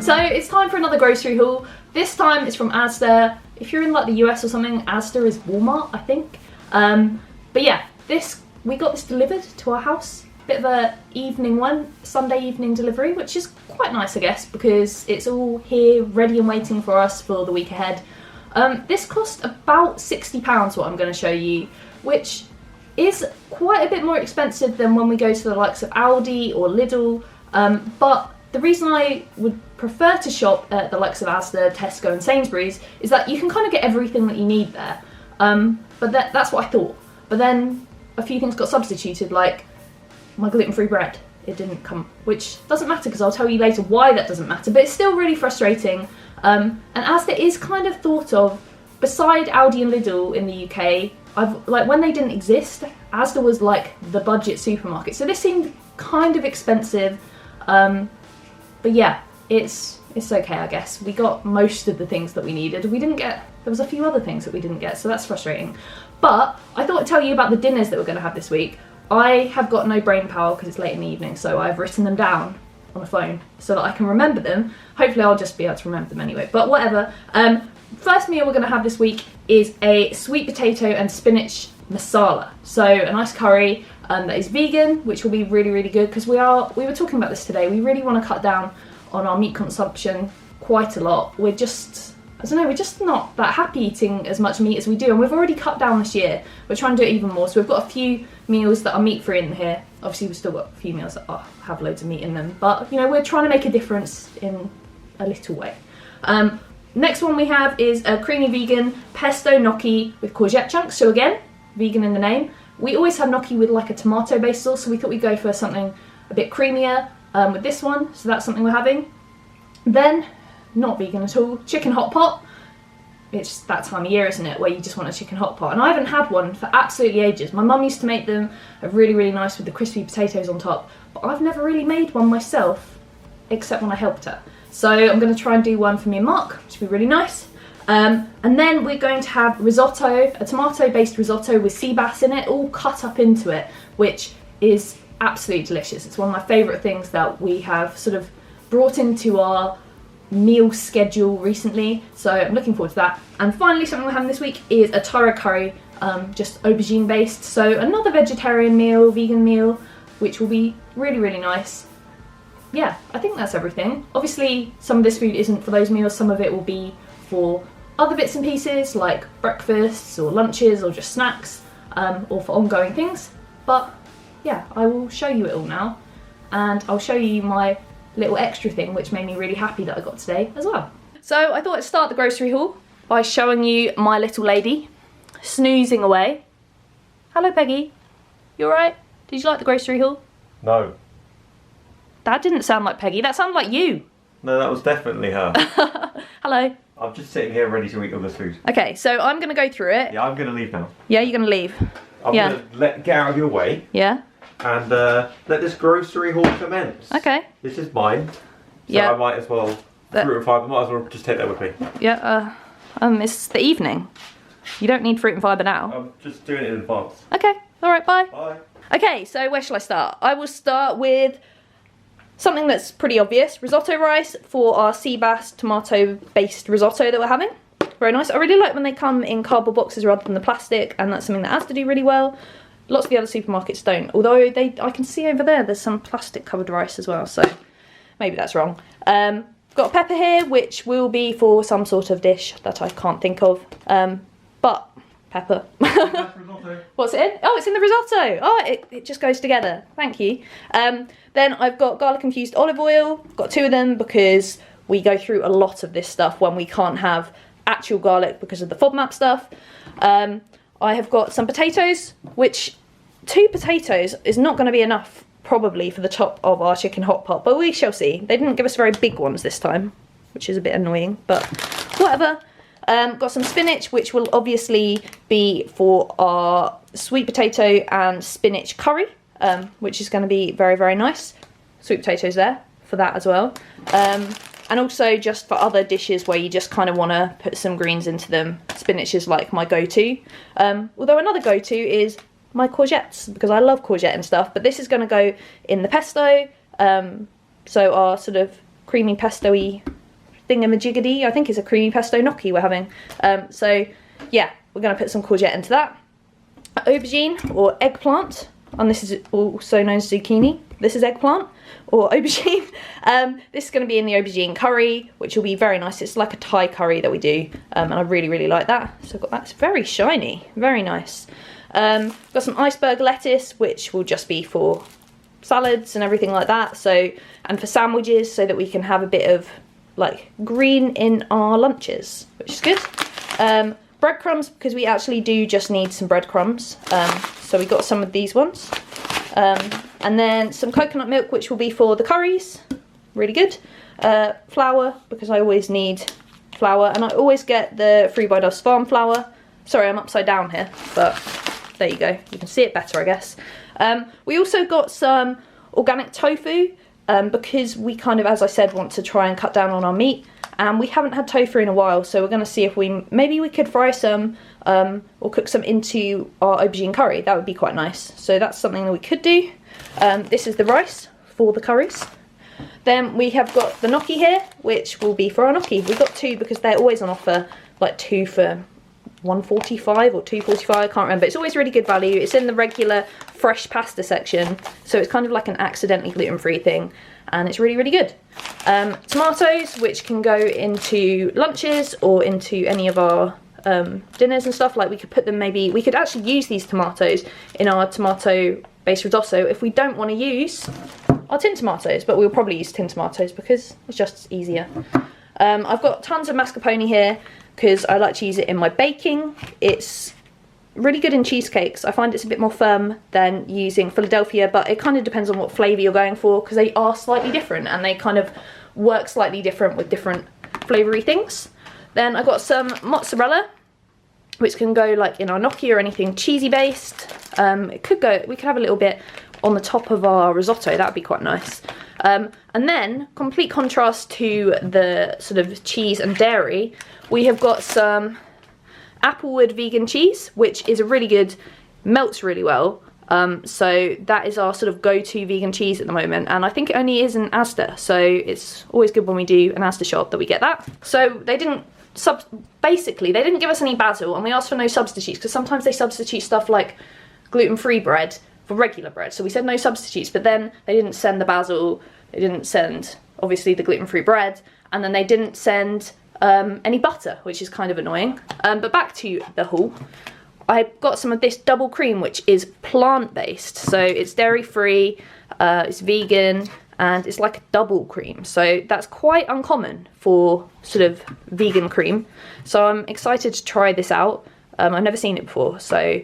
So it's time for another grocery haul. This time it's from Asda. If you're in like the US or something, Asda is Walmart, I think. But yeah, we got this delivered to our house. Bit of a evening one, Sunday evening delivery, which is quite nice, I guess, because it's all here ready and waiting for us for the week ahead. This cost about £60, what I'm going to show you, which is quite a bit more expensive than when we go to the likes of Aldi or Lidl, but the reason I would prefer to shop at the likes of Asda, Tesco and Sainsbury's is that you can kind of get everything that you need there. But that's what I thought. But then a few things got substituted, like my gluten-free bread. It didn't come, which doesn't matter because I'll tell you later why that doesn't matter, but it's still really frustrating. And Asda is kind of thought of, beside Aldi and Lidl in the UK, when they didn't exist, Asda was like the budget supermarket. So this seemed kind of expensive, but yeah, it's okay, I guess. We got most of the things that we needed. There was a few other things that we didn't get, so that's frustrating. But I thought I'd tell you about the dinners that we're going to have this week. I have got no brain power because it's late in the evening, so I've written them down on a phone so that I can remember them. Hopefully I'll just be able to remember them anyway, but whatever. First meal we're going to have this week is a sweet potato and spinach masala. So a nice curry that is vegan, which will be really, really good because we were talking about this today. We really want to cut down on our meat consumption quite a lot. We're just not that happy eating as much meat as we do, and we've already cut down this year. We're trying to do it even more, so we've got a few meals that are meat-free in here. Obviously we've still got a few meals that have loads of meat in them, but we're trying to make a difference in a little way. Next one we have is a creamy vegan pesto gnocchi with courgette chunks. So again, vegan in the name. We always have gnocchi with like a tomato-based sauce, so we thought we'd go for something a bit creamier with this one. So that's something we're having. Then, not vegan at all, chicken hot pot. It's that time of year, isn't it, where you just want a chicken hot pot. And I haven't had one for absolutely ages. My mum used to make them, really, really nice with the crispy potatoes on top. But I've never really made one myself, except when I helped her. So I'm going to try and do one for me and Mark, which will be really nice. And then we're going to have risotto, a tomato-based risotto with sea bass in it, all cut up into it, which is absolutely delicious. It's one of my favourite things that we have sort of brought into our meal schedule recently, so I'm looking forward to that. And finally, something we're having this week is a taro curry, just aubergine based, so another vegetarian meal, vegan meal, which will be really, really nice. Yeah, I think that's everything. Obviously some of this food isn't for those meals, some of it will be for other bits and pieces like breakfasts or lunches or just snacks, or for ongoing things. But yeah, I will show you it all now, and I'll show you my little extra thing which made me really happy that I got today as well. So I thought I'd start the grocery haul by showing you my little lady snoozing away. Hello Peggy, you alright? Did you like the grocery haul? No. That didn't sound like Peggy, that sounded like you. No, that was definitely her. Hello. I'm just sitting here ready to eat all this food. Okay, so I'm going to go through it. Yeah, I'm going to leave now. Yeah, you're going to leave? I'm going to get out of your way. Yeah. And let this grocery haul commence. Okay. This is mine. So yeah. I might as well, fruit and fibre, I might as well just take that with me. Yeah, it's the evening. You don't need fruit and fibre now. I'm just doing it in advance. Okay, alright, bye. Bye. Okay, so where shall I start? I will start with something that's pretty obvious. Risotto rice for our sea bass tomato-based risotto that we're having. Very nice. I really like when they come in cardboard boxes rather than the plastic, and that's something that Asda do really well. Lots of the other supermarkets don't, although I can see over there's some plastic covered rice as well, so maybe that's wrong. Got a pepper here, which will be for some sort of dish that I can't think of, but pepper. What's it in? Oh, it's in the risotto. Oh, it just goes together. Thank you. Then I've got garlic infused olive oil. Got 2 of them because we go through a lot of this stuff when we can't have actual garlic because of the FODMAP stuff. I have got some potatoes, which 2 potatoes is not going to be enough probably for the top of our chicken hot pot, but we shall see. They didn't give us very big ones this time, which is a bit annoying, but whatever. Got some spinach, which will obviously be for our sweet potato and spinach curry, which is going to be very, very nice. Sweet potatoes there for that as well. And also just for other dishes where you just kind of want to put some greens into them. Spinach is like my go-to. Although another go-to is my courgettes, because I love courgette and stuff, but this is going to go in the pesto. So our sort of creamy pesto-y thingamajiggedy. I think it's a creamy pesto gnocchi we're having. So yeah, we're going to put some courgette into that. Aubergine or eggplant, and this is also known as zucchini. This is eggplant or aubergine. This is going to be in the aubergine curry, which will be very nice. It's like a Thai curry that we do, and I really, really like that. So I've got that. It's very shiny, very nice. Got some iceberg lettuce, which will just be for salads and everything like that. So, and for sandwiches, so that we can have a bit of like green in our lunches, which is good. Breadcrumbs, because we actually do just need some breadcrumbs. So we got some of these ones. And then some coconut milk, which will be for the curries. Really good. Flour, because I always need flour. And I always get the Free by Dove's Farm flour. Sorry, I'm upside down here, but there you go. You can see it better, I guess. We also got some organic tofu, because we kind of, as I said, want to try and cut down on our meat. And we haven't had tofu in a while, so we're going to see if maybe we could fry some or cook some into our aubergine curry. That would be quite nice. So that's something that we could do. This is the rice for the curries. Then we have got the gnocchi here, which will be for our gnocchi. We got 2 because they're always on offer, like 2 for $1.45 or $2.45, I can't remember. It's always really good value. It's in the regular fresh pasta section, so it's kind of like an accidentally gluten-free thing, and it's really, really good. Tomatoes, which can go into lunches or into any of our dinners and stuff. Like we could put them, maybe we could actually use these tomatoes in our tomato based risotto if we don't want to use our tin tomatoes, but we'll probably use tin tomatoes because it's just easier. I've got tons of mascarpone here because I like to use it in my baking. It's really good in cheesecakes. I find it's a bit more firm than using Philadelphia, but it kind of depends on what flavour you're going for, because they are slightly different and they kind of work slightly different with different flavoury things. Then I got some mozzarella, which can go like in our gnocchi or anything cheesy based. We could have a little bit on the top of our risotto. That would be quite nice. And then, complete contrast to the sort of cheese and dairy, we have got some Applewood vegan cheese, which is a really good, melts really well. So that is our sort of go-to vegan cheese at the moment, and I think it only is in Asda, so it's always good when we do an Asda shop that we get that. So they didn't basically they didn't give us any basil, and we asked for no substitutes because sometimes they substitute stuff like gluten-free bread for regular bread, so we said no substitutes, but then they didn't send the basil, they didn't send obviously the gluten-free bread, and then they didn't send any butter, which is kind of annoying. But back to the haul. I got some of this double cream, which is plant-based, so it's dairy-free, it's vegan, and it's like a double cream, so that's quite uncommon for sort of vegan cream. So I'm excited to try this out. I've never seen it before, so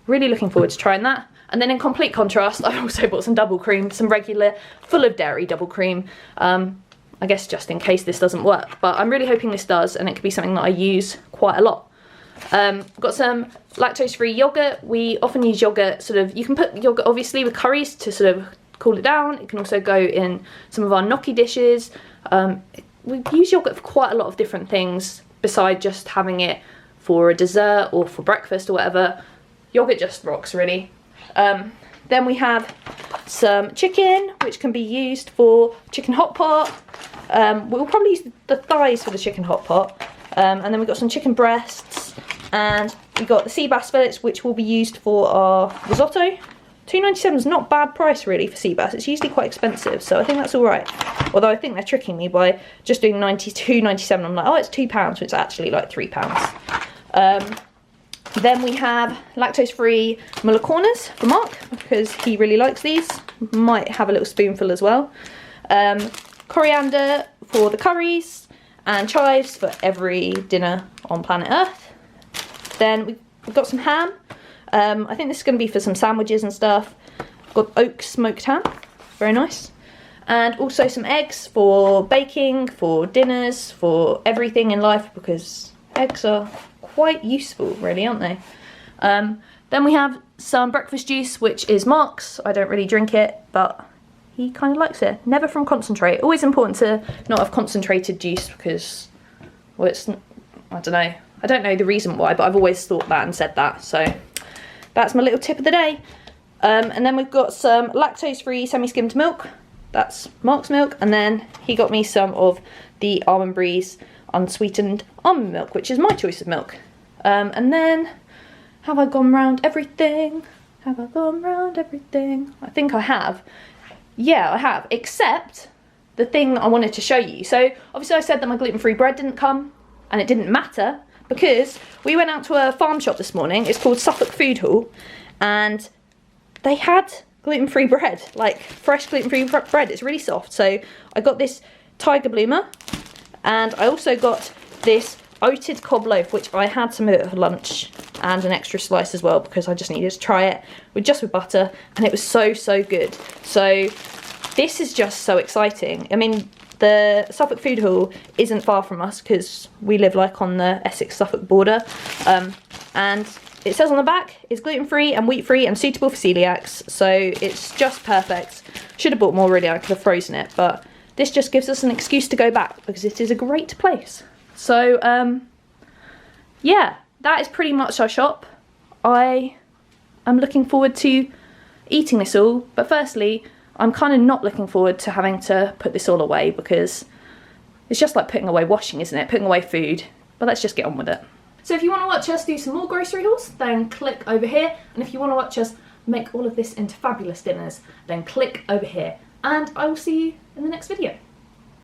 really looking forward to trying that. And then in complete contrast, I also bought some double cream, some regular, full of dairy double cream. I guess just in case this doesn't work, but I'm really hoping this does, and it could be something that I use quite a lot. Got some lactose-free yogurt. We often use yogurt, sort of, you can put yogurt obviously with curries to sort of cool it down. It can also go in some of our gnocchi dishes. We use yogurt for quite a lot of different things besides just having it for a dessert or for breakfast or whatever. Yogurt just rocks, really. Then we have some chicken, which can be used for chicken hot pot. We'll probably use the thighs for the chicken hot pot. And then we've got some chicken breasts, and we got the sea bass fillets, which will be used for our risotto. $2.97 is not a bad price really for sea bass. It's usually quite expensive, so I think that's all right. Although I think they're tricking me by just doing $92.97. I'm like, oh, it's £2, but it's actually like £3. Then we have lactose-free mullicornas for Mark, because he really likes these. Might have a little spoonful as well. Coriander for the curries, and chives for every dinner on planet Earth. Then we've got some ham. I think this is going to be for some sandwiches and stuff. Got oak smoked ham, very nice. And also some eggs for baking, for dinners, for everything in life, because eggs are quite useful really, aren't they? Then we have some breakfast juice, which is Mark's. I don't really drink it, but he kind of likes it. Never from concentrate. Always important to not have concentrated juice because, well, it's, I don't know. I don't know the reason why, but I've always thought that and said that. So that's my little tip of the day. And then we've got some lactose-free semi-skimmed milk. That's Mark's milk. And then he got me some of the Almond Breeze unsweetened almond milk, which is my choice of milk. And then, have I gone round everything? Have I gone round everything? I think I have. Yeah, I have, except the thing that I wanted to show you. So obviously I said that my gluten-free bread didn't come, and it didn't matter because we went out to a farm shop this morning. It's called Suffolk Food Hall, and they had gluten-free bread, like fresh gluten-free bread. It's really soft. So I got this Tiger Bloomer, and I also got this oated cob loaf, which I had some of it for lunch and an extra slice as well because I just needed to try it with butter, and it was so good. So this is just so exciting. I mean, the Suffolk Food Hall isn't far from us because we live like on the Essex-Suffolk border, and it says on the back it's gluten-free and wheat-free and suitable for celiacs, so it's just perfect. Should have bought more really, I could have frozen it, but this just gives us an excuse to go back because it is a great place. So yeah, that is pretty much our shop. I am looking forward to eating this all, but firstly, I'm kind of not looking forward to having to put this all away because it's just like putting away washing, isn't it? Putting away food, but let's just get on with it. So if you want to watch us do some more grocery hauls, then click over here. And if you want to watch us make all of this into fabulous dinners, then click over here. And I will see you in the next video.